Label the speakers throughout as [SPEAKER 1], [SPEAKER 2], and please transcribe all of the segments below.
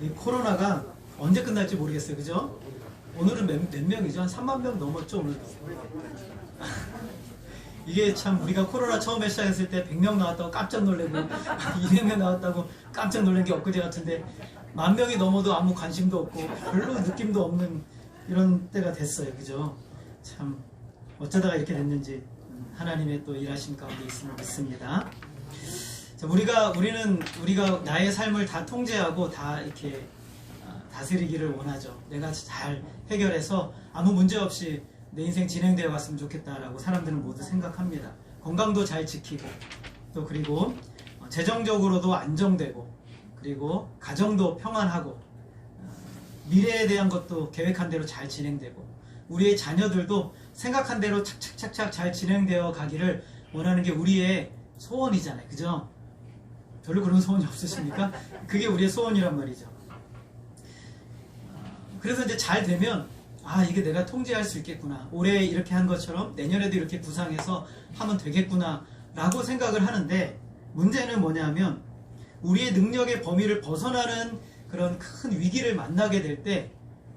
[SPEAKER 1] 이 코로나가 언제 끝날지 모르겠어요. 그죠? 오늘은 몇 명이죠? 한 3만 명 넘었죠, 오늘. 이게 참 우리가 코로나 처음에 시작했을 때 100명 나왔다고 깜짝 놀래고 200명 나왔다고 깜짝 놀란 게 엊그제 같은데 10,000명이 넘어도 아무 관심도 없고 별로 느낌도 없는 이런 때가 됐어요. 그죠? 참 어쩌다가 이렇게 됐는지 하나님의 또 일하심 가운데 있음을 믿습니다. 자, 우리가 나의 삶을 다 통제하고 다 이렇게 다스리기를 원하죠. 내가 잘 해결해서 아무 문제 없이 내 인생 진행되어 갔으면 좋겠다라고 사람들은 모두 생각합니다. 건강도 잘 지키고 또 그리고 재정적으로도 안정되고 그리고 가정도 평안하고 미래에 대한 것도 계획한 대로 잘 진행되고 우리의 자녀들도 생각한 대로 착착착착 잘 진행되어 가기를 원하는 게 우리의 소원이잖아요. 그죠? 별로 그런 소원이 없으십니까? 그게 우리의 소원이란 말이죠. 그래서 이제 잘 되면 이게 내가 통제할 수 있겠구나. 올해 이렇게 한 것처럼 내년에도 이렇게 구상해서 하면 되겠구나 라고 생각을 하는데 문제는 뭐냐면 우리의 능력의 범위를 벗어나는 그런 큰 위기를 만나게 될 때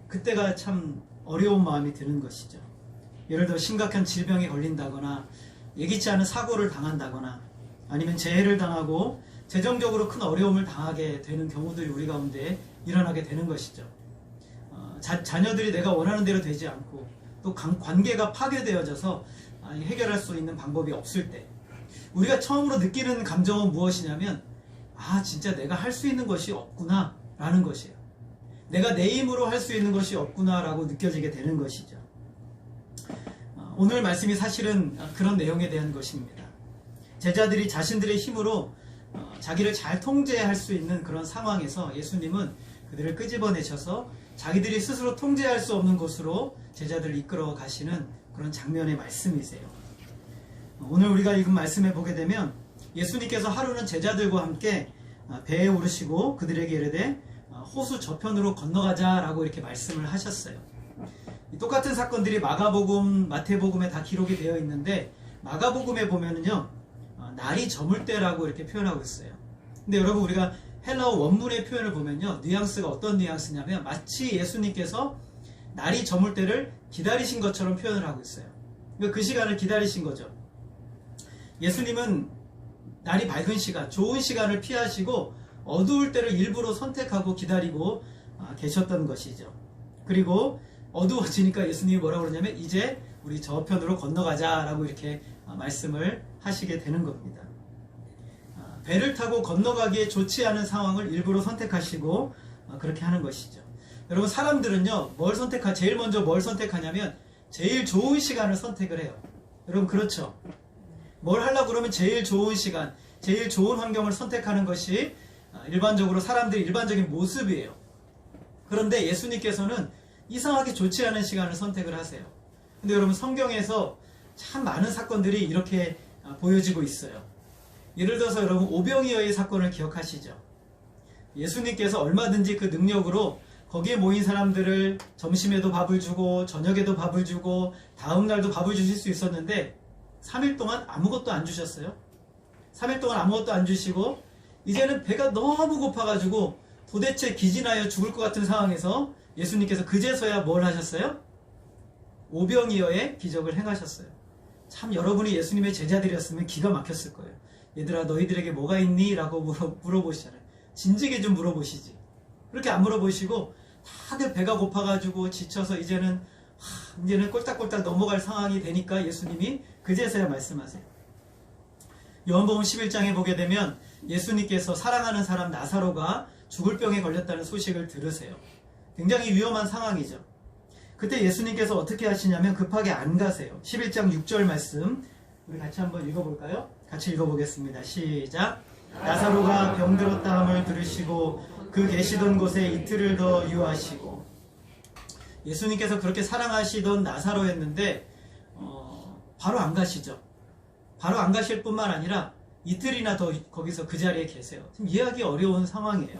[SPEAKER 1] 그때가 참 어려운 마음이 드는 것이죠. 예를 들어 심각한 질병에 걸린다거나 예기치 않은 사고를 당한다거나 아니면 재해를 당하고 재정적으로 큰 어려움을 당하게 되는 경우들이 우리 가운데 일어나게 되는 것이죠. 자녀들이 내가 원하는 대로 되지 않고 또 관계가 파괴되어져서 해결할 수 있는 방법이 없을 때 우리가 처음으로 느끼는 감정은 무엇이냐면 진짜 내가 할 수 있는 것이 없구나 라는 것이에요. 내가 내 힘으로 할 수 있는 것이 없구나 라고 느껴지게 되는 것이죠. 오늘 말씀이 사실은 그런 내용에 대한 것입니다. 제자들이 자신들의 힘으로 자기를 잘 통제할 수 있는 그런 상황에서 예수님은 그들을 끄집어내셔서 자기들이 스스로 통제할 수 없는 곳으로 제자들을 이끌어 가시는 그런 장면의 말씀이세요. 오늘 우리가 읽은 말씀에 보게 되면 예수님께서 하루는 제자들과 함께 배에 오르시고 그들에게 이르되 호수 저편으로 건너가자라고 이렇게 말씀을 하셨어요. 똑같은 사건들이 마가복음, 마태복음에 다 기록이 되어 있는데 마가복음에 보면은요 날이 저물 때라고 이렇게 표현하고 있어요. 근데 여러분 우리가 헬라어 원문의 표현을 보면요 뉘앙스가 어떤 뉘앙스냐면 마치 예수님께서 날이 저물 때를 기다리신 것처럼 표현을 하고 있어요. 그러니까 그 시간을 기다리신 거죠. 예수님은 날이 밝은 시간, 좋은 시간을 피하시고 어두울 때를 일부러 선택하고 기다리고 계셨던 것이죠. 그리고 어두워지니까 예수님이 뭐라고 그러냐면 이제 우리 저편으로 건너가자 라고 이렇게 말씀을 하시게 되는 겁니다. 배를 타고 건너가기에 좋지 않은 상황을 일부러 선택하시고 그렇게 하는 것이죠. 여러분 사람들은요 제일 먼저 뭘 선택하냐면 제일 좋은 시간을 선택을 해요. 여러분 그렇죠? 뭘 하려고 그러면 제일 좋은 시간, 제일 좋은 환경을 선택하는 것이 일반적으로 사람들의 일반적인 모습이에요. 그런데 예수님께서는 이상하게 좋지 않은 시간을 선택을 하세요. 근데 여러분 성경에서 참 많은 사건들이 이렇게 보여지고 있어요. 예를 들어서 여러분 오병이어의 사건을 기억하시죠? 예수님께서 얼마든지 그 능력으로 거기에 모인 사람들을 점심에도 밥을 주고 저녁에도 밥을 주고 다음날도 밥을 주실 수 있었는데 3일 동안 아무것도 안 주셨어요. 3일 동안 아무것도 안 주시고 이제는 배가 너무 고파가지고 도대체 기진하여 죽을 것 같은 상황에서 예수님께서 그제서야 뭘 하셨어요? 오병이어의 기적을 행하셨어요. 참 여러분이 예수님의 제자들이었으면 기가 막혔을 거예요. 얘들아 너희들에게 뭐가 있니? 라고 물어보시잖아요. 진지하게 좀 물어보시지. 그렇게 안 물어보시고 다들 배가 고파가지고 지쳐서 이제는 꼴딱꼴딱 넘어갈 상황이 되니까 예수님이 그제서야 말씀하세요. 요한복음 11장에 보게 되면 예수님께서 사랑하는 사람 나사로가 죽을 병에 걸렸다는 소식을 들으세요. 굉장히 위험한 상황이죠. 그때 예수님께서 어떻게 하시냐면 급하게 안 가세요. 11장 6절 말씀 우리 같이 한번 읽어볼까요? 같이 읽어보겠습니다. 시작. 나사로가 병들었다 함을 들으시고 그 계시던 곳에 이틀을 더 유하시고 예수님께서 그렇게 사랑하시던 나사로였는데 바로 안 가시죠. 바로 안 가실 뿐만 아니라 이틀이나 더 거기서 그 자리에 계세요. 지금 이해하기 어려운 상황이에요.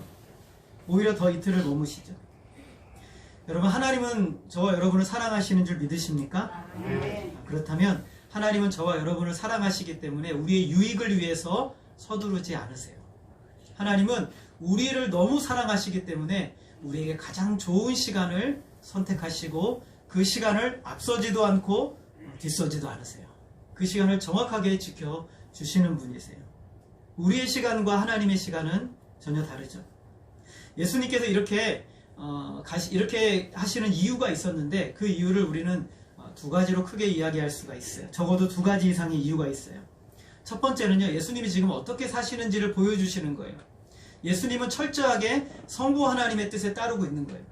[SPEAKER 1] 오히려 더 이틀을 머무시죠. 여러분 하나님은 저와 여러분을 사랑하시는 줄 믿으십니까? 그렇다면 하나님은 저와 여러분을 사랑하시기 때문에 우리의 유익을 위해서 서두르지 않으세요. 하나님은 우리를 너무 사랑하시기 때문에 우리에게 가장 좋은 시간을 선택하시고 그 시간을 앞서지도 않고 뒤서지도 않으세요. 그 시간을 정확하게 지켜주시는 분이세요. 우리의 시간과 하나님의 시간은 전혀 다르죠. 예수님께서 이렇게 하시는 이유가 있었는데 그 이유를 우리는 두 가지로 크게 이야기할 수가 있어요. 적어도 두 가지 이상의 이유가 있어요. 첫 번째는요, 예수님이 지금 어떻게 사시는지를 보여주시는 거예요. 예수님은 철저하게 성부 하나님의 뜻에 따르고 있는 거예요.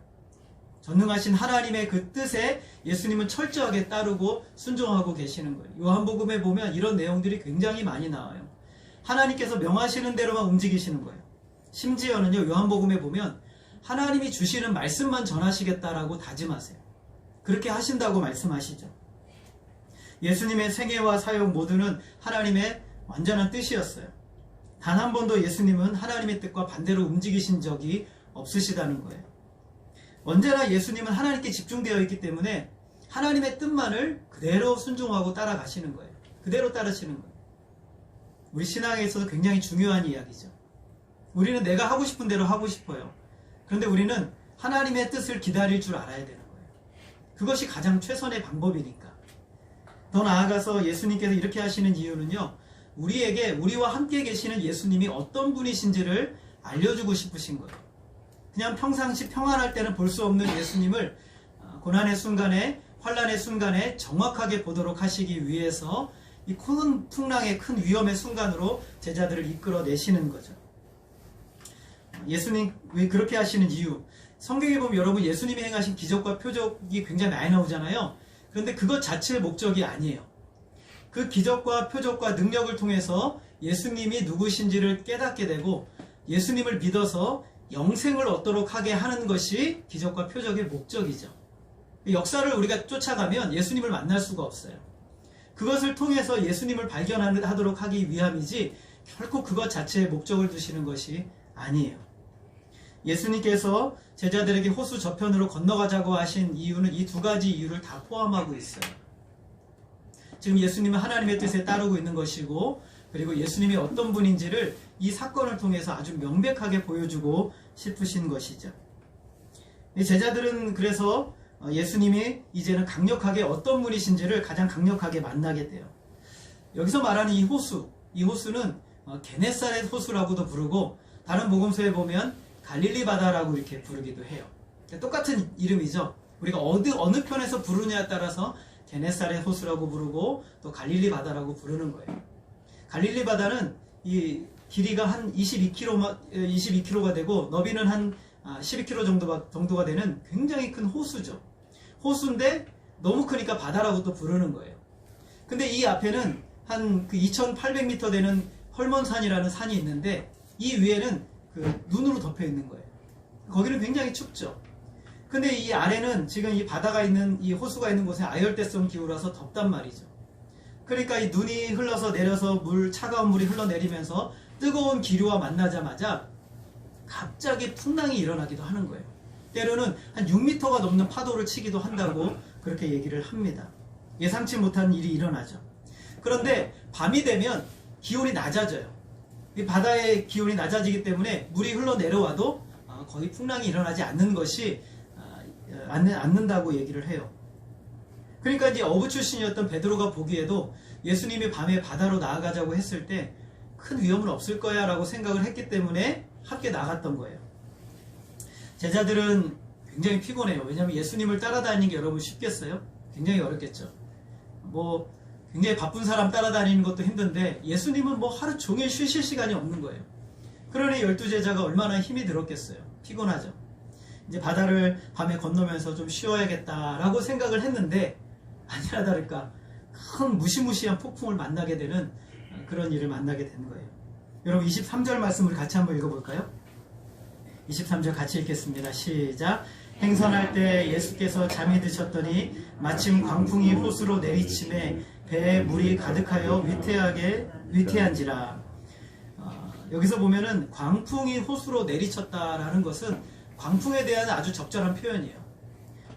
[SPEAKER 1] 전능하신 하나님의 그 뜻에 예수님은 철저하게 따르고 순종하고 계시는 거예요. 요한복음에 보면 이런 내용들이 굉장히 많이 나와요. 하나님께서 명하시는 대로만 움직이시는 거예요. 심지어는요, 요한복음에 보면 하나님이 주시는 말씀만 전하시겠다라고 다짐하세요. 그렇게 하신다고 말씀하시죠. 예수님의 생애와 사역 모두는 하나님의 완전한 뜻이었어요. 단 한 번도 예수님은 하나님의 뜻과 반대로 움직이신 적이 없으시다는 거예요. 언제나 예수님은 하나님께 집중되어 있기 때문에 하나님의 뜻만을 그대로 순종하고 따라가시는 거예요. 그대로 따르시는 거예요. 우리 신앙에 있어서 굉장히 중요한 이야기죠. 우리는 내가 하고 싶은 대로 하고 싶어요. 그런데 우리는 하나님의 뜻을 기다릴 줄 알아야 되는 거예요. 그것이 가장 최선의 방법이니까. 더 나아가서 예수님께서 이렇게 하시는 이유는요, 우리와 함께 계시는 예수님이 어떤 분이신지를 알려주고 싶으신 거예요. 그냥 평상시 평안할 때는 볼 수 없는 예수님을 고난의 순간에, 환난의 순간에 정확하게 보도록 하시기 위해서 이 큰 풍랑의 큰 위험의 순간으로 제자들을 이끌어내시는 거죠. 예수님 왜 그렇게 하시는 이유, 성경에 보면 여러분 예수님이 행하신 기적과 표적이 굉장히 많이 나오잖아요. 그런데 그것 자체의 목적이 아니에요. 그 기적과 표적과 능력을 통해서 예수님이 누구신지를 깨닫게 되고 예수님을 믿어서 영생을 얻도록 하게 하는 것이 기적과 표적의 목적이죠. 역사를 우리가 쫓아가면 예수님을 만날 수가 없어요. 그것을 통해서 예수님을 발견하도록 하기 위함이지 결코 그것 자체의 목적을 두시는 것이 아니에요. 예수님께서 제자들에게 호수 저편으로 건너가자고 하신 이유는 이 두 가지 이유를 다 포함하고 있어요. 지금 예수님은 하나님의 뜻에 따르고 있는 것이고, 그리고 예수님이 어떤 분인지를 이 사건을 통해서 아주 명백하게 보여주고 싶으신 것이죠. 제자들은 그래서 예수님이 이제는 강력하게 어떤 분이신지를 가장 강력하게 만나게 돼요. 여기서 말하는 이 호수는 게네사렛 호수라고도 부르고 다른 복음서에 보면 갈릴리 바다라고 이렇게 부르기도 해요. 똑같은 이름이죠. 우리가 어느 편에서 부르냐에 따라서 게네사렛 호수라고 부르고 또 갈릴리 바다라고 부르는 거예요. 갈릴리 바다는 이 길이가 한 22km가 되고 너비는 한 12km 정도가 되는 굉장히 큰 호수죠. 호수인데 너무 크니까 바다라고 또 부르는 거예요. 근데 이 앞에는 한 그 2800m 되는 헐몬산이라는 산이 있는데 이 위에는 그 눈으로 덮여 있는 거예요. 거기는 굉장히 춥죠. 근데 이 아래는 지금 이 바다가 있는 이 호수가 있는 곳에 아열대성 기후라서 덥단 말이죠. 그러니까 이 눈이 흘러서 내려서 차가운 물이 흘러내리면서 뜨거운 기류와 만나자마자 갑자기 풍랑이 일어나기도 하는 거예요. 때로는 한 6m가 넘는 파도를 치기도 한다고 그렇게 얘기를 합니다. 예상치 못한 일이 일어나죠. 그런데 밤이 되면 기온이 낮아져요. 이 바다의 기온이 낮아지기 때문에 물이 흘러내려와도 거의 풍랑이 일어나지 않는다고 얘기를 해요. 그러니까 이제 어부 출신이었던 베드로가 보기에도 예수님이 밤에 바다로 나아가자고 했을 때 큰 위험은 없을 거야 라고 생각을 했기 때문에 함께 나갔던 거예요. 제자들은 굉장히 피곤해요. 왜냐하면 예수님을 따라다니는 게 여러분 쉽겠어요? 굉장히 어렵겠죠. 굉장히 바쁜 사람 따라다니는 것도 힘든데 예수님은 하루 종일 쉬실 시간이 없는 거예요. 그러니 12제자가 얼마나 힘이 들었겠어요. 피곤하죠. 이제 바다를 밤에 건너면서 좀 쉬어야겠다라고 생각을 했는데 아니나 다를까 큰 무시무시한 폭풍을 만나게 되는 그런 일을 만나게 된 거예요. 여러분 23절 말씀을 같이 한번 읽어볼까요? 23절 같이 읽겠습니다. 시작. 행선할 때 예수께서 잠이 드셨더니 마침 광풍이 호수로 내리침에 배에 물이 가득하여 위태한지라. 여기서 보면은 광풍이 호수로 내리쳤다라는 것은 광풍에 대한 아주 적절한 표현이에요.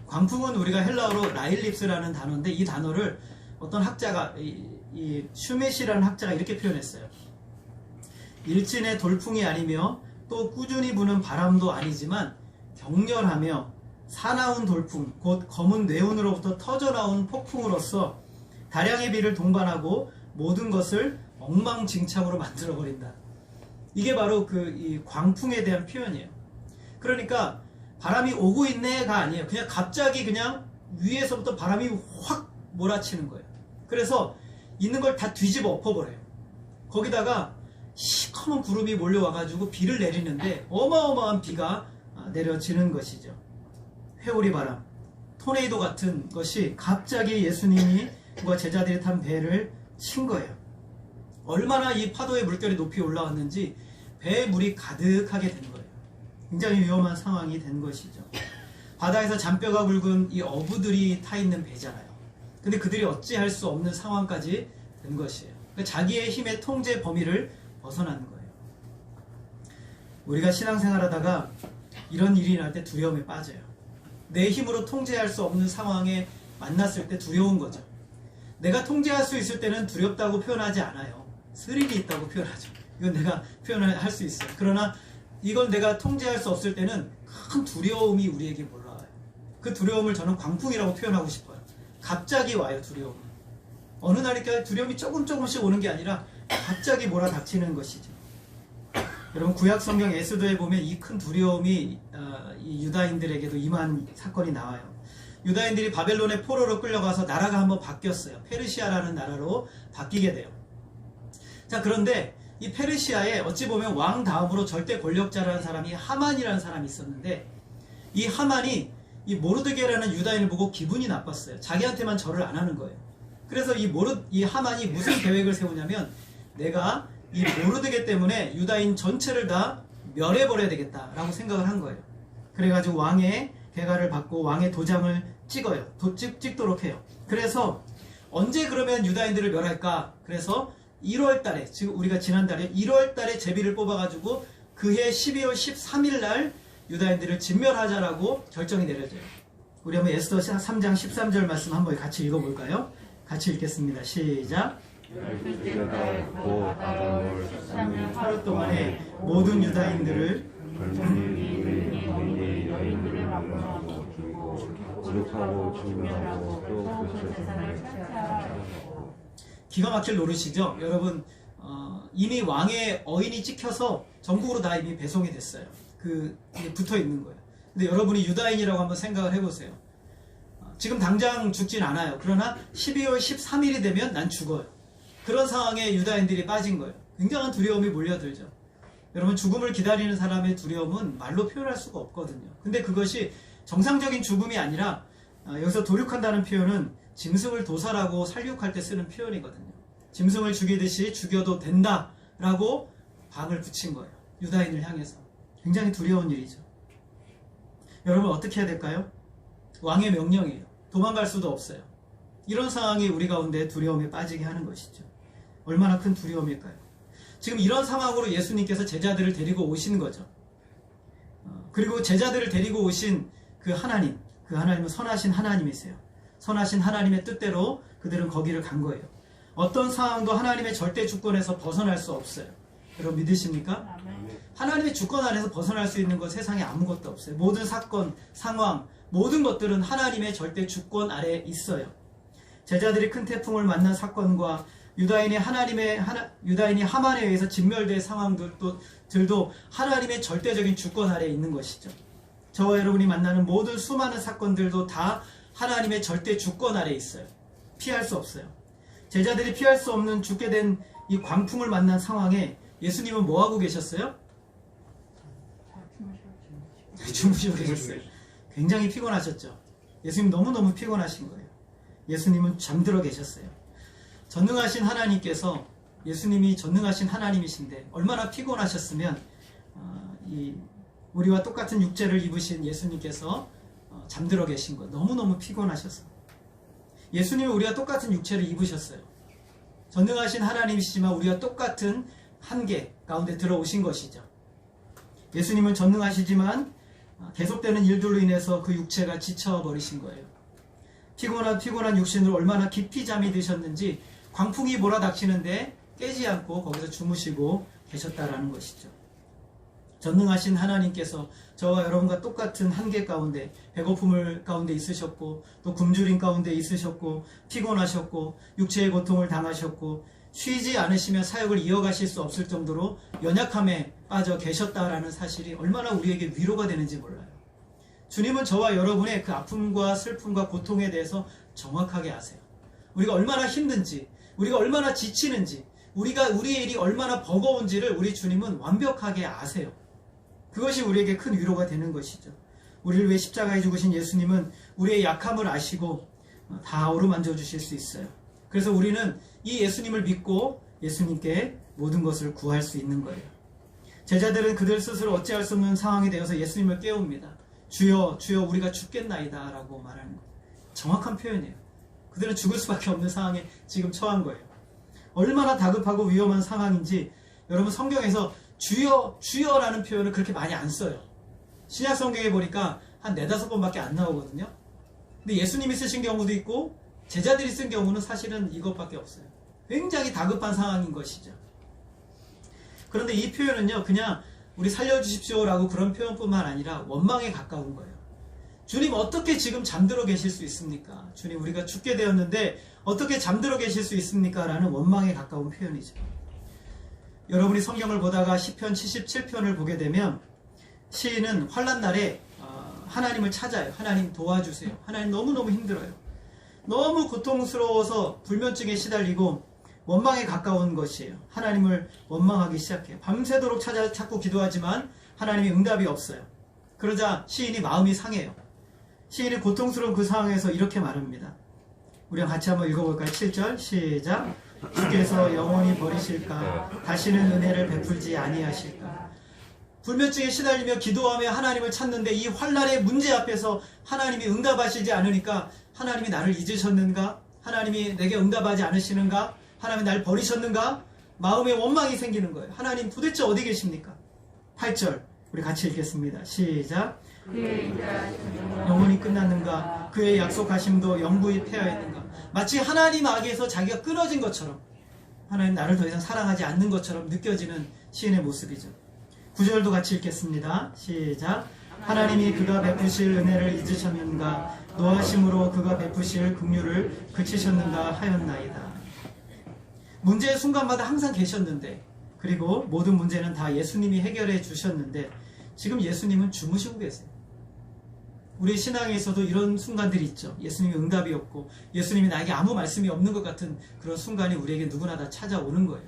[SPEAKER 1] 광풍은 우리가 헬라어로 라일립스라는 단어인데 이 단어를 어떤 학자가 이 슈메시라는 학자가 이렇게 표현했어요. 일진의 돌풍이 아니며 또 또 꾸준히 부는 바람도 아니지만 격렬하며 사나운 돌풍, 곧 검은 뇌운으로부터 터져나온 폭풍으로서 다량의 비를 동반하고 모든 것을 엉망진창으로 만들어버린다. 이게 바로 이 광풍에 대한 표현이에요. 그러니까 바람이 오고 있네가 아니에요. 그냥 갑자기 그냥 위에서부터 바람이 확 몰아치는 거예요. 그래서 있는 걸 다 뒤집어 엎어버려요. 거기다가 시커먼 구름이 몰려와가지고 비를 내리는데 어마어마한 비가 내려지는 것이죠. 회오리 바람, 토네이도 같은 것이 갑자기 예수님이 그 제자들이 탄 배를 친 거예요. 얼마나 이 파도의 물결이 높이 올라왔는지 배에 물이 가득하게 된 거예요. 굉장히 위험한 상황이 된 것이죠. 바다에서 잔뼈가 굵은 이 어부들이 타 있는 배잖아요. 근데 그들이 어찌할 수 없는 상황까지 된 것이에요. 그러니까 자기의 힘의 통제 범위를 벗어나는 거예요. 우리가 신앙생활하다가 이런 일이 날 때 두려움에 빠져요. 내 힘으로 통제할 수 없는 상황에 만났을 때 두려운 거죠. 내가 통제할 수 있을 때는 두렵다고 표현하지 않아요. 스릴이 있다고 표현하죠. 이건 내가 표현을 할 수 있어요. 그러나 이걸 내가 통제할 수 없을 때는 큰 두려움이 우리에게 올라와요. 그 두려움을 저는 광풍이라고 표현하고 싶어요. 갑자기 와요, 두려움은. 어느 날 이렇게 두려움이 조금씩 오는 게 아니라 갑자기 몰아닥치는 것이죠. 여러분, 구약성경 에스더에 보면 이 큰 두려움이 이 유다인들에게도 임한 사건이 나와요. 유다인들이 바벨론의 포로로 끌려가서 나라가 한번 바뀌었어요. 페르시아라는 나라로 바뀌게 돼요. 자, 그런데 이 페르시아에 어찌 보면 왕 다음으로 절대 권력자라는 사람이 하만이라는 사람이 있었는데, 이 하만이 이 모르드게라는 유다인을 보고 기분이 나빴어요. 자기한테만 절을 안 하는 거예요. 그래서 이 하만이 무슨 계획을 세우냐면, 내가 이 모르드게 때문에 유다인 전체를 다 멸해버려야 되겠다라고 생각을 한 거예요. 그래가지고 왕의 계가를 받고 왕의 도장을 찍어요. 찍도록 해요. 그래서 언제 그러면 유다인들을 멸할까? 그래서 1월달에, 지금 우리가 지난달에 1월달에 제비를 뽑아가지고 그해 12월 13일 날 유다인들을 진멸하자라고 결정이 내려져요. 우리 한번 에스더 3장 13절 말씀 한번 같이 읽어볼까요? 같이 읽겠습니다. 시작. 하루 동안에 모든 유다인들을 기가 막힐 노릇이죠. 여러분, 이미 왕의 어인이 찍혀서 전국으로 다 이미 배송이 됐어요. 붙어 있는 거예요. 근데 여러분이 유다인이라고 한번 생각을 해보세요. 지금 당장 죽진 않아요. 그러나 12월 13일이 되면 난 죽어요. 그런 상황에 유다인들이 빠진 거예요. 굉장한 두려움이 몰려들죠. 여러분, 죽음을 기다리는 사람의 두려움은 말로 표현할 수가 없거든요. 근데 그것이 정상적인 죽음이 아니라, 여기서 도륙한다는 표현은 짐승을 도살하고 살육할 때 쓰는 표현이거든요. 짐승을 죽이듯이 죽여도 된다라고 방을 붙인 거예요. 유다인을 향해서. 굉장히 두려운 일이죠. 여러분, 어떻게 해야 될까요? 왕의 명령이에요. 도망갈 수도 없어요. 이런 상황이 우리 가운데 두려움에 빠지게 하는 것이죠. 얼마나 큰 두려움일까요? 지금 이런 상황으로 예수님께서 제자들을 데리고 오신 거죠. 그리고 제자들을 데리고 오신 그 하나님은 선하신 하나님이세요. 선하신 하나님의 뜻대로 그들은 거기를 간 거예요. 어떤 상황도 하나님의 절대 주권에서 벗어날 수 없어요. 여러분, 믿으십니까? 하나님의 주권 안에서 벗어날 수 있는 것 세상에 아무것도 없어요. 모든 사건, 상황, 모든 것들은 하나님의 절대 주권 아래에 있어요. 제자들이 큰 태풍을 만난 사건과 유다인이 하만에 의해서 진멸될 상황들도 하나님의 절대적인 주권 아래에 있는 것이죠. 저와 여러분이 만나는 모든 수많은 사건들도 다 하나님의 절대 주권 아래에 있어요. 피할 수 없어요. 제자들이 피할 수 없는 죽게 된 이 광풍을 만난 상황에 예수님은 뭐 하고 계셨어요? 주무시고 계셨어요. 굉장히 피곤하셨죠. 예수님 너무너무 피곤하신 거예요. 예수님은 잠들어 계셨어요. 전능하신 하나님께서, 예수님이 전능하신 하나님이신데 얼마나 피곤하셨으면 우리와 똑같은 육체를 입으신 예수님께서 잠들어 계신 거, 너무너무 피곤하셔서. 예수님은 우리와 똑같은 육체를 입으셨어요. 전능하신 하나님이시지만 우리와 똑같은 한계 가운데 들어오신 것이죠. 예수님은 전능하시지만 계속되는 일들로 인해서 그 육체가 지쳐버리신 거예요. 피곤한 육신으로 얼마나 깊이 잠이 드셨는지 광풍이 몰아닥치는데 깨지 않고 거기서 주무시고 계셨다라는 것이죠. 전능하신 하나님께서 저와 여러분과 똑같은 한계 가운데, 배고픔을 가운데 있으셨고, 또 굶주림 가운데 있으셨고, 피곤하셨고, 육체의 고통을 당하셨고, 쉬지 않으시면 사역을 이어가실 수 없을 정도로 연약함에 빠져 계셨다라는 사실이 얼마나 우리에게 위로가 되는지 몰라요. 주님은 저와 여러분의 그 아픔과 슬픔과 고통에 대해서 정확하게 아세요. 우리가 얼마나 힘든지, 우리가 얼마나 지치는지, 우리의 일이 얼마나 버거운지를 우리 주님은 완벽하게 아세요. 그것이 우리에게 큰 위로가 되는 것이죠. 우리를 위해 십자가에 죽으신 예수님은 우리의 약함을 아시고 다 어루만져 주실 수 있어요. 그래서 우리는 이 예수님을 믿고 예수님께 모든 것을 구할 수 있는 거예요. 제자들은 그들 스스로 어찌할 수 없는 상황에 대해서 예수님을 깨웁니다. 주여, 주여, 우리가 죽겠나이다 라고 말하는 거예요. 정확한 표현이에요. 그들은 죽을 수밖에 없는 상황에 지금 처한 거예요. 얼마나 다급하고 위험한 상황인지 여러분, 성경에서 주여, 주여라는 표현을 그렇게 많이 안 써요. 신약 성경에 보니까 한 4-5번밖에 안 나오거든요. 근데 예수님이 쓰신 경우도 있고 제자들이 쓴 경우는 사실은 이것밖에 없어요. 굉장히 다급한 상황인 것이죠. 그런데 이 표현은요, 그냥 우리 살려주십시오 라고 그런 표현뿐만 아니라 원망에 가까운 거예요. 주님, 어떻게 지금 잠들어 계실 수 있습니까? 주님, 우리가 죽게 되었는데 어떻게 잠들어 계실 수 있습니까? 라는 원망에 가까운 표현이죠. 여러분이 성경을 보다가 시편 77편을 보게 되면 시인은 환난날에 하나님을 찾아요. 하나님 도와주세요. 하나님 너무너무 힘들어요. 너무 고통스러워서 불면증에 시달리고 원망에 가까운 것이에요. 하나님을 원망하기 시작해요. 밤새도록 찾고 기도하지만 하나님이 응답이 없어요. 그러자 시인이 마음이 상해요. 시인이 고통스러운 그 상황에서 이렇게 말합니다. 우리가 같이 한번 읽어볼까요? 7절 시작. 주께서 영원히 버리실까? 다시는 은혜를 베풀지 아니하실까? 불면증에 시달리며 기도하며 하나님을 찾는데 이 환난의 문제 앞에서 하나님이 응답하시지 않으니까 하나님이 나를 잊으셨는가? 하나님이 내게 응답하지 않으시는가? 하나님이 날 버리셨는가? 마음에 원망이 생기는 거예요. 하나님 도대체 어디 계십니까? 8절 우리 같이 읽겠습니다. 시작. 영원히 끝났는가? 그의 약속하심도 영구히 폐하였는가? 마치 하나님 아기에서 자기가 끊어진 것처럼, 하나님 나를 더 이상 사랑하지 않는 것처럼 느껴지는 시인의 모습이죠. 9절도 같이 읽겠습니다. 시작. 하나님이 그가 베푸실 은혜를 잊으셨는가? 노하심으로 그가 베푸실 긍휼을 그치셨는가 하였나이다. 문제의 순간마다 항상 계셨는데, 그리고 모든 문제는 다 예수님이 해결해 주셨는데 지금 예수님은 주무시고 계세요. 우리 신앙에 있어도 이런 순간들이 있죠. 예수님이 응답이 없고 예수님이 나에게 아무 말씀이 없는 것 같은 그런 순간이 우리에게 누구나 다 찾아오는 거예요.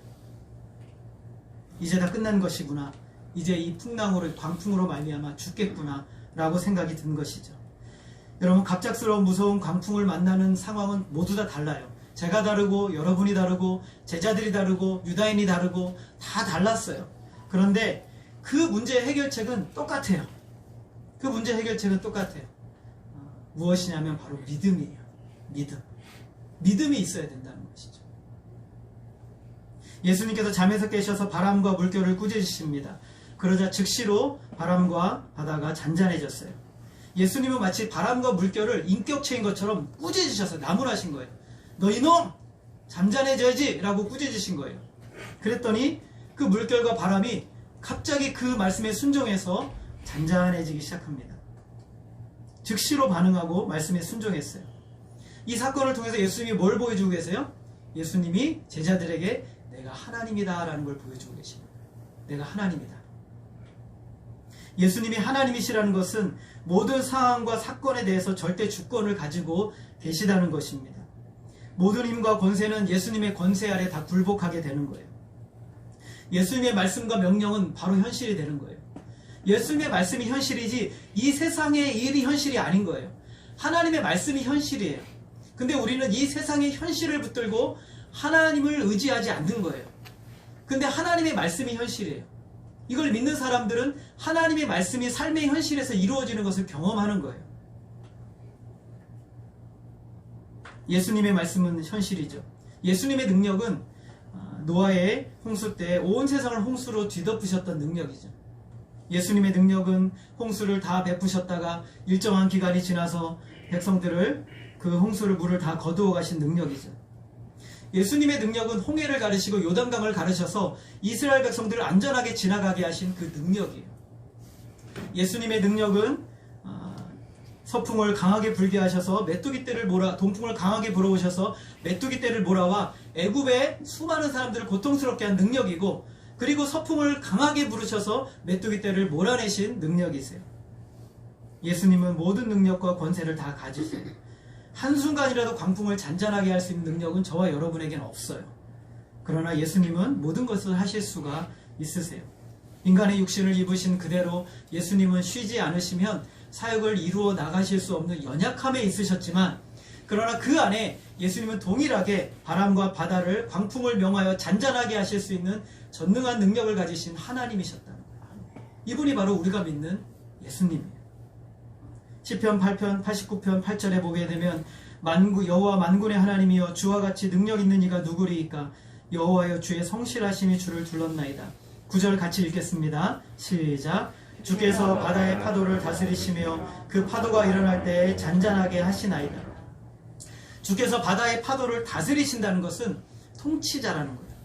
[SPEAKER 1] 이제 다 끝난 것이구나. 이제 이 풍랑으로, 광풍으로 말미암아 죽겠구나 라고 생각이 든 것이죠. 여러분, 갑작스러운 무서운 광풍을 만나는 상황은 모두 다 달라요. 제가 다르고 여러분이 다르고 제자들이 다르고 유다인이 다르고 다 달랐어요. 그런데 그 문제의 해결책은 똑같아요. 그 문제 해결책은 똑같아요. 무엇이냐면 바로 믿음이에요. 믿음. 믿음이 있어야 된다는 것이죠. 예수님께서 잠에서 깨셔서 바람과 물결을 꾸짖으십니다. 그러자 즉시로 바람과 바다가 잔잔해졌어요. 예수님은 마치 바람과 물결을 인격체인 것처럼 꾸짖으셔서 나무라신 거예요. 너 이놈! 잠잠해져야지! 라고 꾸짖으신 거예요. 그랬더니 그 물결과 바람이 갑자기 그 말씀에 순종해서 잔잔해지기 시작합니다. 즉시로 반응하고 말씀에 순종했어요. 이 사건을 통해서 예수님이 뭘 보여주고 계세요? 예수님이 제자들에게 내가 하나님이다 라는 걸 보여주고 계십니다. 내가 하나님이다. 예수님이 하나님이시라는 것은 모든 상황과 사건에 대해서 절대 주권을 가지고 계시다는 것입니다. 모든 힘과 권세는 예수님의 권세 아래 다 굴복하게 되는 거예요. 예수님의 말씀과 명령은 바로 현실이 되는 거예요. 예수님의 말씀이 현실이지 이 세상의 일이 현실이 아닌 거예요. 하나님의 말씀이 현실이에요. 근데 우리는 이 세상의 현실을 붙들고 하나님을 의지하지 않는 거예요. 근데 하나님의 말씀이 현실이에요. 이걸 믿는 사람들은 하나님의 말씀이 삶의 현실에서 이루어지는 것을 경험하는 거예요. 예수님의 말씀은 현실이죠. 예수님의 능력은 노아의 홍수 때 온 세상을 홍수로 뒤덮으셨던 능력이죠. 예수님의 능력은 홍수를 다 베푸셨다가 일정한 기간이 지나서 백성들을 그 홍수를 물을 다 거두어 가신 능력이죠. 예수님의 능력은 홍해를 가르시고 요단강을 가르셔서 이스라엘 백성들을 안전하게 지나가게 하신 그 능력이에요. 예수님의 능력은 서풍을 강하게 불게 하셔서 메뚜기 떼를 동풍을 강하게 불어오셔서 메뚜기 떼를 몰아와 애굽의 수많은 사람들을 고통스럽게 한 능력이고, 그리고 서풍을 강하게 부르셔서 메뚜기 떼를 몰아내신 능력이세요. 예수님은 모든 능력과 권세를 다 가지세요. 한순간이라도 광풍을 잔잔하게 할 수 있는 능력은 저와 여러분에게는 없어요. 그러나 예수님은 모든 것을 하실 수가 있으세요. 인간의 육신을 입으신 그대로 예수님은 쉬지 않으시면 사역을 이루어 나가실 수 없는 연약함에 있으셨지만, 그러나 그 안에 예수님은 동일하게 바람과 바다를 광풍을 명하여 잔잔하게 하실 수 있는 전능한 능력을 가지신 하나님이셨다는 거예요. 이분이 바로 우리가 믿는 예수님이에요. 시편 8편 89편 8절에 보게 되면 여호와 만군의 하나님이여 주와 같이 능력 있는 이가 누구리이까? 여호와여 주의 성실하심이 주를 둘렀나이다. 9절 같이 읽겠습니다. 시작. 주께서 바다의 파도를 다스리시며 그 파도가 일어날 때 잔잔하게 하시나이다. 주께서 바다의 파도를 다스리신다는 것은 통치자라는 거예요.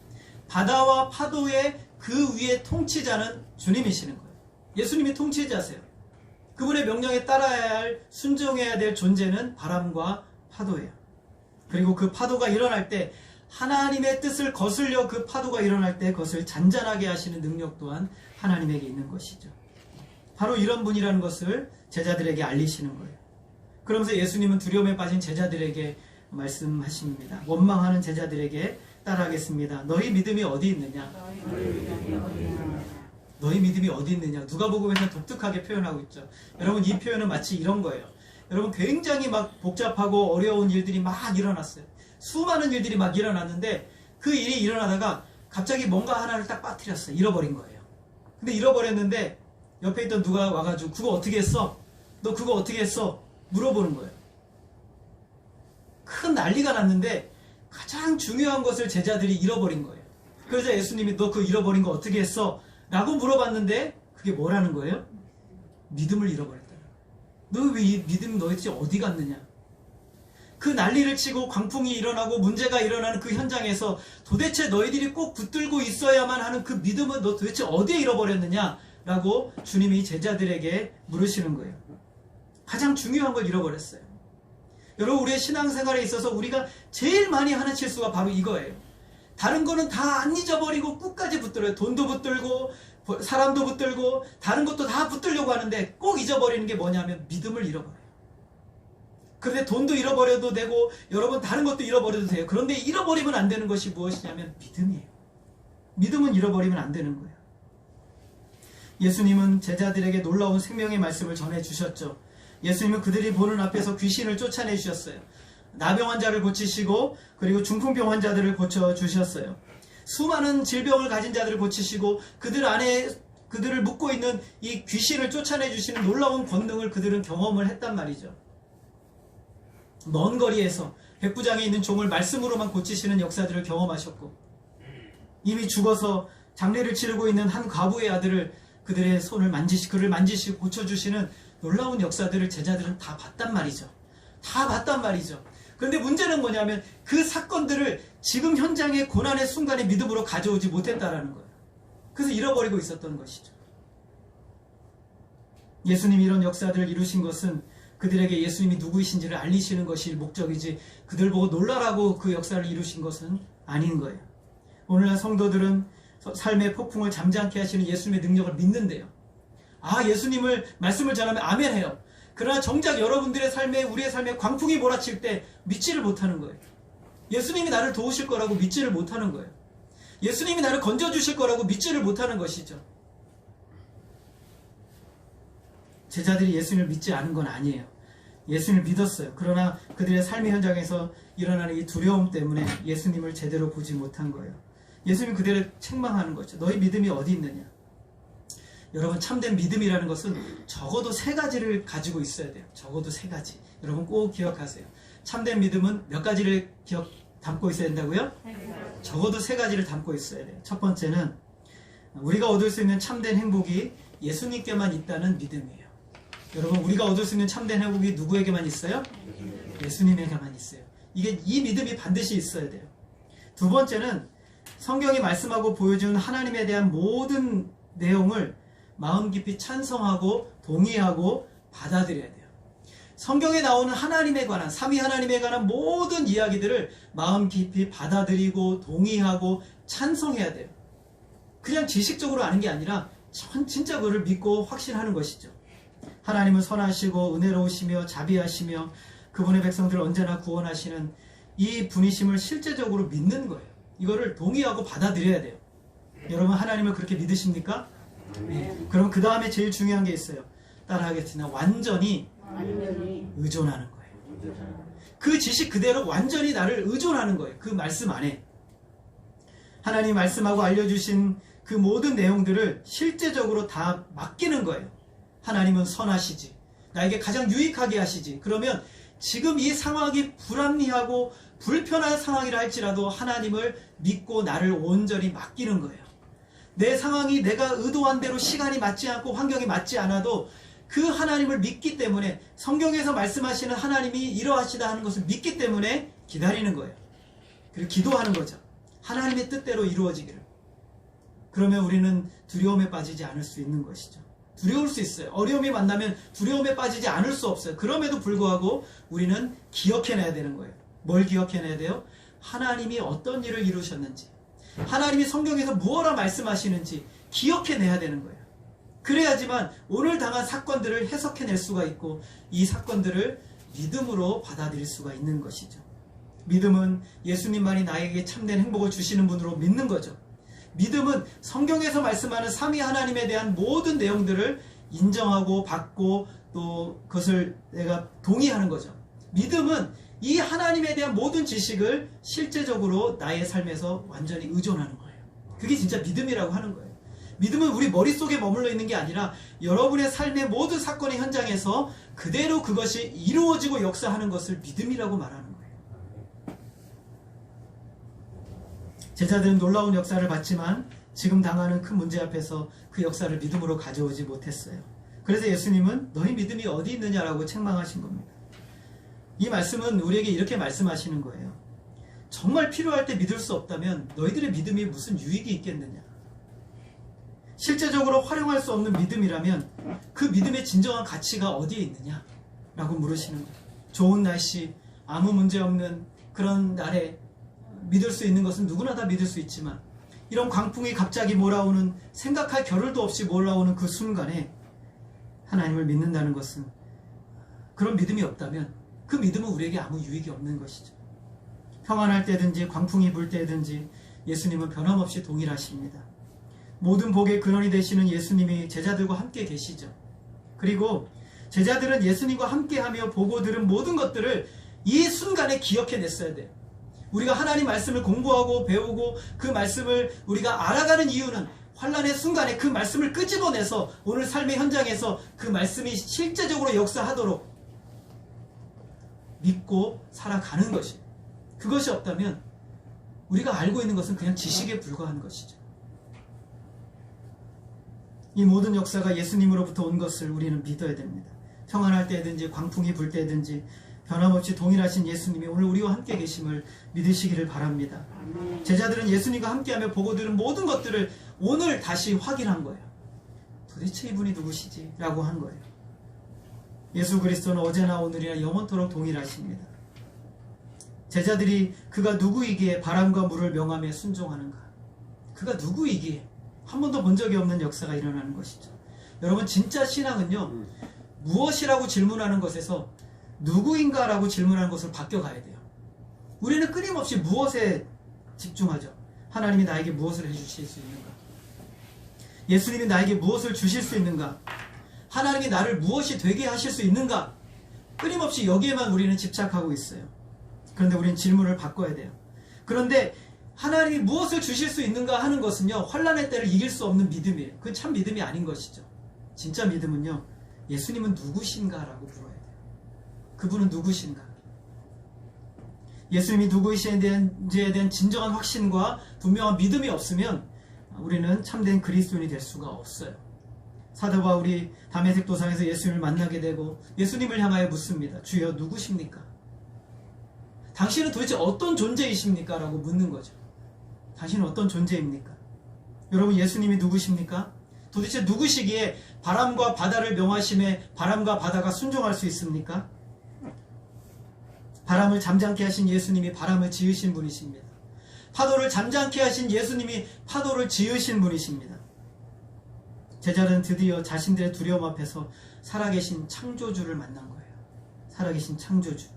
[SPEAKER 1] 바다와 파도의 그 위에 통치자는 주님이시는 거예요. 예수님이 통치자세요. 그분의 명령에 따라야 할, 순종해야 될 존재는 바람과 파도예요. 그리고 그 파도가 일어날 때 하나님의 뜻을 거슬려 그 파도가 일어날 때 그것을 잔잔하게 하시는 능력 또한 하나님에게 있는 것이죠. 바로 이런 분이라는 것을 제자들에게 알리시는 거예요. 그러면서 예수님은 두려움에 빠진 제자들에게 말씀하십니다. 원망하는 제자들에게 따라하겠습니다. 너희 믿음이 어디 있느냐? 너희 믿음이 어디 있느냐? 누가복음에서 독특하게 표현하고 있죠. 여러분, 이 표현은 마치 이런 거예요. 여러분, 굉장히 막 복잡하고 어려운 일들이 막 일어났어요. 수많은 일들이 막 일어났는데 그 일이 일어나다가 갑자기 뭔가 하나를 딱 빠뜨렸어요. 잃어버린 거예요. 근데 잃어버렸는데 옆에 있던 누가 와가지고 그거 어떻게 했어? 너 그거 어떻게 했어? 물어보는 거예요. 큰 난리가 났는데 가장 중요한 것을 제자들이 잃어버린 거예요. 그래서 예수님이 너 그 잃어버린 거 어떻게 했어? 라고 물어봤는데 그게 뭐라는 거예요? 믿음을 잃어버렸다. 너 왜 이 믿음 너희들이 어디 갔느냐? 그 난리를 치고 광풍이 일어나고 문제가 일어나는 그 현장에서 도대체 너희들이 꼭 붙들고 있어야만 하는 그 믿음은 너 도대체 어디에 잃어버렸느냐? 라고 주님이 제자들에게 물으시는 거예요. 가장 중요한 걸 잃어버렸어요. 여러분, 우리의 신앙생활에 있어서 우리가 제일 많이 하는 실수가 바로 이거예요. 다른 거는 다 안 잊어버리고 끝까지 붙들어요. 돈도 붙들고 사람도 붙들고 다른 것도 다 붙들려고 하는데 꼭 잊어버리는 게 뭐냐면 믿음을 잃어버려요. 그런데 돈도 잃어버려도 되고 여러분 다른 것도 잃어버려도 돼요. 그런데 잃어버리면 안 되는 것이 무엇이냐면 믿음이에요. 믿음은 잃어버리면 안 되는 거예요. 예수님은 제자들에게 놀라운 생명의 말씀을 전해주셨죠. 예수님은 그들이 보는 앞에서 귀신을 쫓아내 주셨어요. 나병 환자를 고치시고 그리고 중풍병 환자들을 고쳐주셨어요. 수많은 질병을 가진 자들을 고치시고 그들 안에 그들을 묶고 있는 이 귀신을 쫓아내 주시는 놀라운 권능을 그들은 경험을 했단 말이죠. 먼 거리에서 백부장에 있는 종을 말씀으로만 고치시는 역사들을 경험하셨고, 이미 죽어서 장례를 치르고 있는 한 과부의 아들을 그들의 손을 그를 만지시고 고쳐주시는 놀라운 역사들을 제자들은 다 봤단 말이죠. 다 봤단 말이죠. 그런데 문제는 뭐냐면 그 사건들을 지금 현장의 고난의 순간에 믿음으로 가져오지 못했다라는 거예요. 그래서 잃어버리고 있었던 것이죠. 예수님이 이런 역사들을 이루신 것은 그들에게 예수님이 누구이신지를 알리시는 것이 목적이지 그들 보고 놀라라고 그 역사를 이루신 것은 아닌 거예요. 오늘날 성도들은 삶의 폭풍을 잠잠케 하시는 예수님의 능력을 믿는데요. 예수님을 말씀을 전하면 아멘 해요. 그러나 정작 여러분들의 삶에, 우리의 삶에 광풍이 몰아칠 때 믿지를 못하는 거예요. 예수님이 나를 도우실 거라고 믿지를 못하는 거예요. 예수님이 나를 건져주실 거라고 믿지를 못하는 것이죠. 제자들이 예수님을 믿지 않은 건 아니에요. 예수님을 믿었어요. 그러나 그들의 삶의 현장에서 일어나는 이 두려움 때문에 예수님을 제대로 보지 못한 거예요. 예수님 그들을 책망하는 거죠. 너희 믿음이 어디 있느냐? 여러분, 참된 믿음이라는 것은 적어도 3가지를 가지고 있어야 돼요. 적어도 3가지. 여러분 꼭 기억하세요. 참된 믿음은 몇 가지를 담고 있어야 된다고요? 적어도 3가지를 담고 있어야 돼요. 첫 번째는 우리가 얻을 수 있는 참된 행복이 예수님께만 있다는 믿음이에요. 여러분, 우리가 얻을 수 있는 참된 행복이 누구에게만 있어요? 예수님에게만 있어요. 이 믿음이 반드시 있어야 돼요. 두 번째는 성경이 말씀하고 보여준 하나님에 대한 모든 내용을 마음 깊이 찬성하고 동의하고 받아들여야 돼요. 성경에 나오는 하나님에 관한, 삼위 하나님에 관한 모든 이야기들을 마음 깊이 받아들이고 동의하고 찬성해야 돼요. 그냥 지식적으로 아는 게 아니라 진짜 그를 믿고 확신하는 것이죠. 하나님은 선하시고 은혜로우시며 자비하시며 그분의 백성들을 언제나 구원하시는 이 분이심을 실제적으로 믿는 거예요. 이거를 동의하고 받아들여야 돼요. 여러분 하나님을 그렇게 믿으십니까? 네. 그럼 그 다음에 제일 중요한 게 있어요. 따라하겠습니다. 완전히 의존하는 거예요. 그 지식 그대로 완전히 나를 의존하는 거예요. 그 말씀 안에. 하나님 말씀하고 알려주신 그 모든 내용들을 실제적으로 다 맡기는 거예요. 하나님은 선하시지. 나에게 가장 유익하게 하시지. 그러면 지금 이 상황이 불합리하고 불편한 상황이라 할지라도 하나님을 믿고 나를 온전히 맡기는 거예요. 내 상황이 내가 의도한 대로 시간이 맞지 않고 환경이 맞지 않아도 그 하나님을 믿기 때문에, 성경에서 말씀하시는 하나님이 이러하시다 하는 것을 믿기 때문에 기다리는 거예요. 그리고 기도하는 거죠. 하나님의 뜻대로 이루어지기를. 그러면 우리는 두려움에 빠지지 않을 수 있는 것이죠. 두려울 수 있어요. 어려움이 만나면 두려움에 빠지지 않을 수 없어요. 그럼에도 불구하고 우리는 기억해내야 되는 거예요. 뭘 기억해내야 돼요? 하나님이 어떤 일을 이루셨는지, 하나님이 성경에서 무엇라 말씀하시는지 기억해내야 되는 거예요. 그래야지만 오늘 당한 사건들을 해석해낼 수가 있고 이 사건들을 믿음으로 받아들일 수가 있는 것이죠. 믿음은 예수님만이 나에게 참된 행복을 주시는 분으로 믿는 거죠. 믿음은 성경에서 말씀하는 삼위 하나님에 대한 모든 내용들을 인정하고 받고 또 그것을 내가 동의하는 거죠. 믿음은 이 하나님에 대한 모든 지식을 실제적으로 나의 삶에서 완전히 의존하는 거예요. 그게 진짜 믿음이라고 하는 거예요. 믿음은 우리 머릿속에 머물러 있는 게 아니라 여러분의 삶의 모든 사건의 현장에서 그대로 그것이 이루어지고 역사하는 것을 믿음이라고 말하는 거예요. 제자들은 놀라운 역사를 봤지만 지금 당하는 큰 문제 앞에서 그 역사를 믿음으로 가져오지 못했어요. 그래서 예수님은 너희 믿음이 어디 있느냐라고 책망하신 겁니다. 이 말씀은 우리에게 이렇게 말씀하시는 거예요. 정말 필요할 때 믿을 수 없다면 너희들의 믿음이 무슨 유익이 있겠느냐. 실제적으로 활용할 수 없는 믿음이라면 그 믿음의 진정한 가치가 어디에 있느냐 라고 물으시는 거예요. 좋은 날씨, 아무 문제 없는 그런 날에 믿을 수 있는 것은 누구나 다 믿을 수 있지만 이런 광풍이 갑자기 몰아오는, 생각할 겨를도 없이 몰아오는 그 순간에 하나님을 믿는다는 것은, 그런 믿음이 없다면 그 믿음은 우리에게 아무 유익이 없는 것이죠. 평안할 때든지 광풍이 불 때든지 예수님은 변함없이 동일하십니다. 모든 복의 근원이 되시는 예수님이 제자들과 함께 계시죠. 그리고 제자들은 예수님과 함께하며 보고 들은 모든 것들을 이 순간에 기억해냈어야 돼요. 우리가 하나님 말씀을 공부하고 배우고 그 말씀을 우리가 알아가는 이유는 환난의 순간에 그 말씀을 끄집어내서 오늘 삶의 현장에서 그 말씀이 실제적으로 역사하도록 믿고 살아가는 것이에요. 그것이 없다면 우리가 알고 있는 것은 그냥 지식에 불과한 것이죠. 이 모든 역사가 예수님으로부터 온 것을 우리는 믿어야 됩니다. 평안할 때든지 광풍이 불 때든지 변함없이 동일하신 예수님이 오늘 우리와 함께 계심을 믿으시기를 바랍니다. 제자들은 예수님과 함께하며 보고 들은 모든 것들을 오늘 다시 확인한 거예요. 도대체 이분이 누구시지? 라고 한 거예요. 예수 그리스도는 어제나 오늘이나 영원토록 동일하십니다. 제자들이 그가 누구이기에 바람과 물을 명하며 순종하는가? 그가 누구이기에 한 번도 본 적이 없는 역사가 일어나는 것이죠. 여러분 진짜 신앙은요, 무엇이라고 질문하는 것에서 누구인가 라고 질문하는 것으로 바뀌어가야 돼요. 우리는 끊임없이 무엇에 집중하죠. 하나님이 나에게 무엇을 해주실 수 있는가? 예수님이 나에게 무엇을 주실 수 있는가? 하나님이 나를 무엇이 되게 하실 수 있는가? 끊임없이 여기에만 우리는 집착하고 있어요. 그런데 우리는 질문을 바꿔야 돼요. 그런데 하나님이 무엇을 주실 수 있는가 하는 것은요, 환난의 때를 이길 수 없는 믿음이에요. 그건 참 믿음이 아닌 것이죠. 진짜 믿음은요, 예수님은 누구신가 라고 물어야 돼요. 그분은 누구신가? 예수님이 누구이신지에 대한 진정한 확신과 분명한 믿음이 없으면 우리는 참된 그리스도인이 될 수가 없어요. 사도 바울이 다메섹 도상에서 예수님을 만나게 되고 예수님을 향하여 묻습니다. 주여 누구십니까? 당신은 도대체 어떤 존재이십니까? 라고 묻는 거죠. 당신은 어떤 존재입니까? 여러분 예수님이 누구십니까? 도대체 누구시기에 바람과 바다를 명하심에 바람과 바다가 순종할 수 있습니까? 바람을 잠잠케 하신 예수님이 바람을 지으신 분이십니다. 파도를 잠잠케 하신 예수님이 파도를 지으신 분이십니다. 제자들은 드디어 자신들의 두려움 앞에서 살아계신 창조주를 만난 거예요. 살아계신 창조주.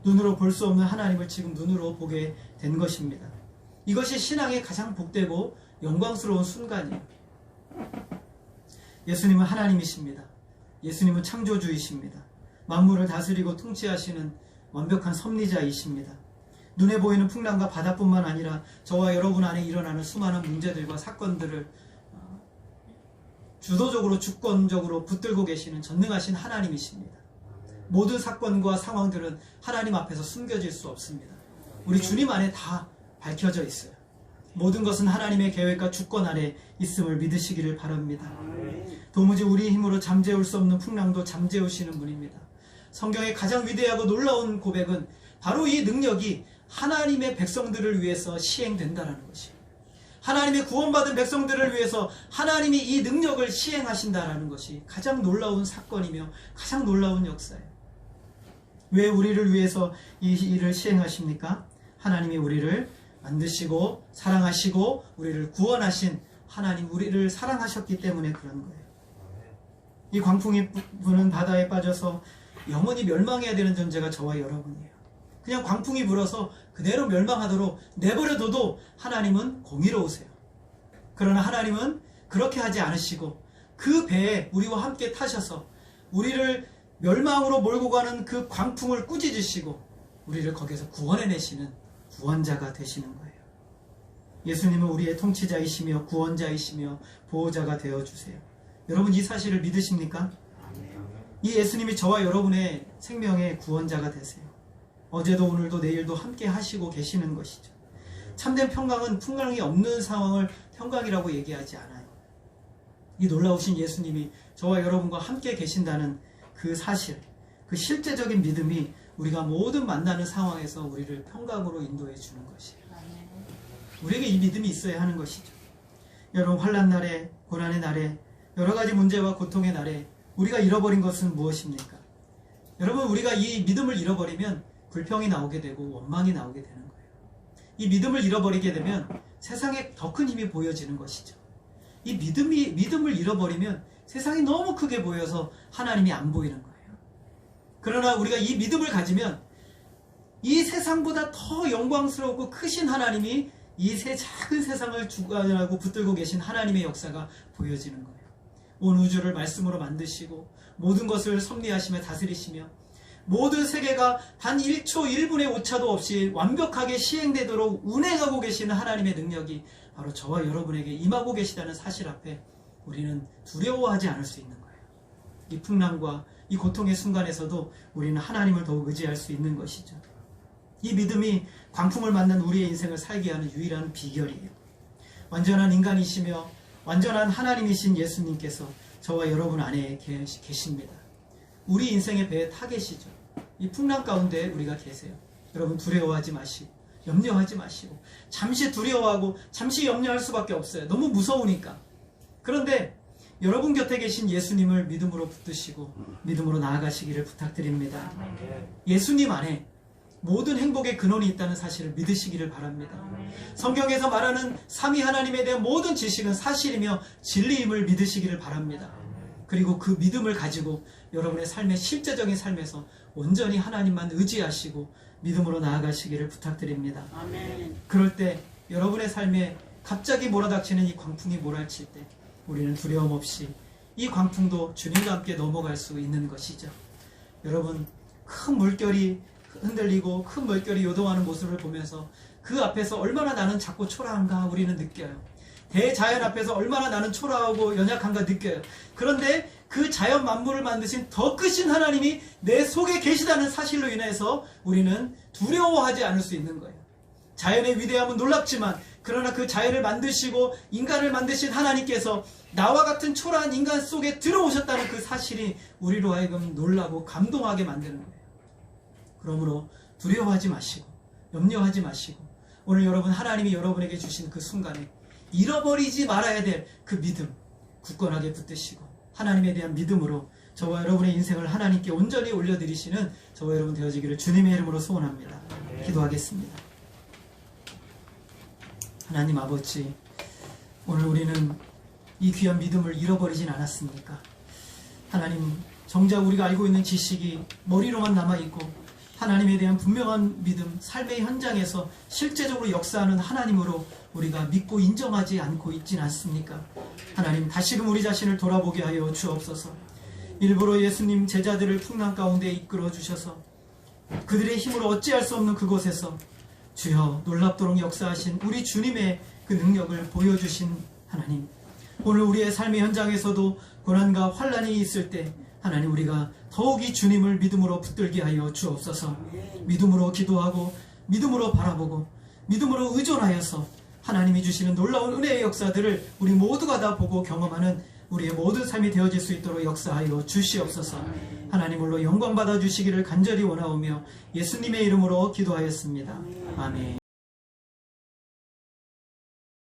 [SPEAKER 1] 눈으로 볼 수 없는 하나님을 지금 눈으로 보게 된 것입니다. 이것이 신앙의 가장 복되고 영광스러운 순간이에요. 예수님은 하나님이십니다. 예수님은 창조주이십니다. 만물을 다스리고 통치하시는 완벽한 섭리자이십니다. 눈에 보이는 풍랑과 바다뿐만 아니라 저와 여러분 안에 일어나는 수많은 문제들과 사건들을 주도적으로 주권적으로 붙들고 계시는 전능하신 하나님이십니다. 모든 사건과 상황들은 하나님 앞에서 숨겨질 수 없습니다. 우리 주님 안에 다 밝혀져 있어요. 모든 것은 하나님의 계획과 주권 아래 있음을 믿으시기를 바랍니다. 도무지 우리 힘으로 잠재울 수 없는 풍랑도 잠재우시는 분입니다. 성경의 가장 위대하고 놀라운 고백은 바로 이 능력이 하나님의 백성들을 위해서 시행된다는 것이에요. 하나님의 구원받은 백성들을 위해서 하나님이 이 능력을 시행하신다는 것이 가장 놀라운 사건이며 가장 놀라운 역사예요. 왜 우리를 위해서 이 일을 시행하십니까? 하나님이 우리를 만드시고 사랑하시고 우리를 구원하신 하나님, 우리를 사랑하셨기 때문에 그런 거예요. 이 광풍이 부는 바다에 빠져서 영원히 멸망해야 되는 존재가 저와 여러분이에요. 그냥 광풍이 불어서 그대로 멸망하도록 내버려둬도 하나님은 공의로우세요. 그러나 하나님은 그렇게 하지 않으시고 그 배에 우리와 함께 타셔서 우리를 멸망으로 몰고 가는 그 광풍을 꾸짖으시고 우리를 거기에서 구원해내시는 구원자가 되시는 거예요. 예수님은 우리의 통치자이시며 구원자이시며 보호자가 되어주세요. 여러분 이 사실을 믿으십니까? 이 예수님이 저와 여러분의 생명의 구원자가 되세요. 어제도 오늘도 내일도 함께 하시고 계시는 것이죠. 참된 평강은 풍랑이 없는 상황을 평강이라고 얘기하지 않아요. 이 놀라우신 예수님이 저와 여러분과 함께 계신다는 그 사실, 그 실제적인 믿음이 우리가 모든 만나는 상황에서 우리를 평강으로 인도해 주는 것이에요. 우리에게 이 믿음이 있어야 하는 것이죠. 여러분 환난 날에, 고난의 날에, 여러 가지 문제와 고통의 날에 우리가 잃어버린 것은 무엇입니까? 여러분 우리가 이 믿음을 잃어버리면 불평이 나오게 되고 원망이 나오게 되는 거예요. 이 믿음을 잃어버리게 되면 세상에 더 큰 힘이 보여지는 것이죠. 이 믿음을 잃어버리면 세상이 너무 크게 보여서 하나님이 안 보이는 거예요. 그러나 우리가 이 믿음을 가지면 이 세상보다 더 영광스럽고 크신 하나님이 이 작은 세상을 주관하고 붙들고 계신 하나님의 역사가 보여지는 거예요. 온 우주를 말씀으로 만드시고 모든 것을 섭리하시며 다스리시며 모든 세계가 단 1초 1분의 오차도 없이 완벽하게 시행되도록 운행하고 계시는 하나님의 능력이 바로 저와 여러분에게 임하고 계시다는 사실 앞에 우리는 두려워하지 않을 수 있는 거예요. 이 풍랑과 이 고통의 순간에서도 우리는 하나님을 더욱 의지할 수 있는 것이죠. 이 믿음이 광풍을 만난 우리의 인생을 살게 하는 유일한 비결이에요. 완전한 인간이시며 완전한 하나님이신 예수님께서 저와 여러분 안에 계십니다. 우리 인생의 배에 타 계시죠. 이 풍랑 가운데 우리가 계세요. 여러분 두려워하지 마시고 염려하지 마시고 잠시 두려워하고 잠시 염려할 수밖에 없어요. 너무 무서우니까. 그런데 여러분 곁에 계신 예수님을 믿음으로 붙드시고 믿음으로 나아가시기를 부탁드립니다. 예수님 안에 모든 행복의 근원이 있다는 사실을 믿으시기를 바랍니다. 성경에서 말하는 삼위 하나님에 대한 모든 지식은 사실이며 진리임을 믿으시기를 바랍니다. 그리고 그 믿음을 가지고 여러분의 삶의 실제적인 삶에서 온전히 하나님만 의지하시고 믿음으로 나아가시기를 부탁드립니다. 아멘. 그럴 때 여러분의 삶에 갑자기 몰아닥치는 이 광풍이 몰아칠 때 우리는 두려움 없이 이 광풍도 주님과 함께 넘어갈 수 있는 것이죠. 여러분 큰 물결이 흔들리고 큰 물결이 요동하는 모습을 보면서 그 앞에서 얼마나 나는 작고 초라한가 우리는 느껴요. 대자연 앞에서 얼마나 나는 초라하고 연약한가 느껴요. 그런데 그 자연 만물을 만드신 더 크신 하나님이 내 속에 계시다는 사실로 인해서 우리는 두려워하지 않을 수 있는 거예요. 자연의 위대함은 놀랍지만 그러나 그 자연을 만드시고 인간을 만드신 하나님께서 나와 같은 초라한 인간 속에 들어오셨다는 그 사실이 우리로 하여금 놀라고 감동하게 만드는 거예요. 그러므로 두려워하지 마시고 염려하지 마시고 오늘 여러분 하나님이 여러분에게 주신 그 순간에 잃어버리지 말아야 될 그 믿음, 굳건하게 붙드시고 하나님에 대한 믿음으로 저와 여러분의 인생을 하나님께 온전히 올려드리시는 저와 여러분 되어지기를 주님의 이름으로 소원합니다. 기도하겠습니다. 하나님 아버지, 오늘 우리는 이 귀한 믿음을 잃어버리진 않았습니까? 하나님, 정작 우리가 알고 있는 지식이 머리로만 남아있고 하나님에 대한 분명한 믿음, 삶의 현장에서 실제적으로 역사하는 하나님으로 우리가 믿고 인정하지 않고 있진 않습니까? 하나님, 다시금 우리 자신을 돌아보게 하여 주옵소서. 일부러 예수님 제자들을 풍랑 가운데 이끌어 주셔서 그들의 힘으로 어찌할 수 없는 그곳에서 주여 놀랍도록 역사하신 우리 주님의 그 능력을 보여주신 하나님, 오늘 우리의 삶의 현장에서도 고난과 환난이 있을 때 하나님, 우리가 더욱이 주님을 믿음으로 붙들게 하여 주옵소서. 믿음으로 기도하고 믿음으로 바라보고 믿음으로 의존하여서 하나님이 주시는 놀라운 은혜의 역사들을 우리 모두가 다 보고 경험하는 우리의 모든 삶이 되어질 수 있도록 역사하여 주시옵소서. 하나님으로 영광 받아 주시기를 간절히 원하오며 예수님의 이름으로 기도하였습니다. 아멘.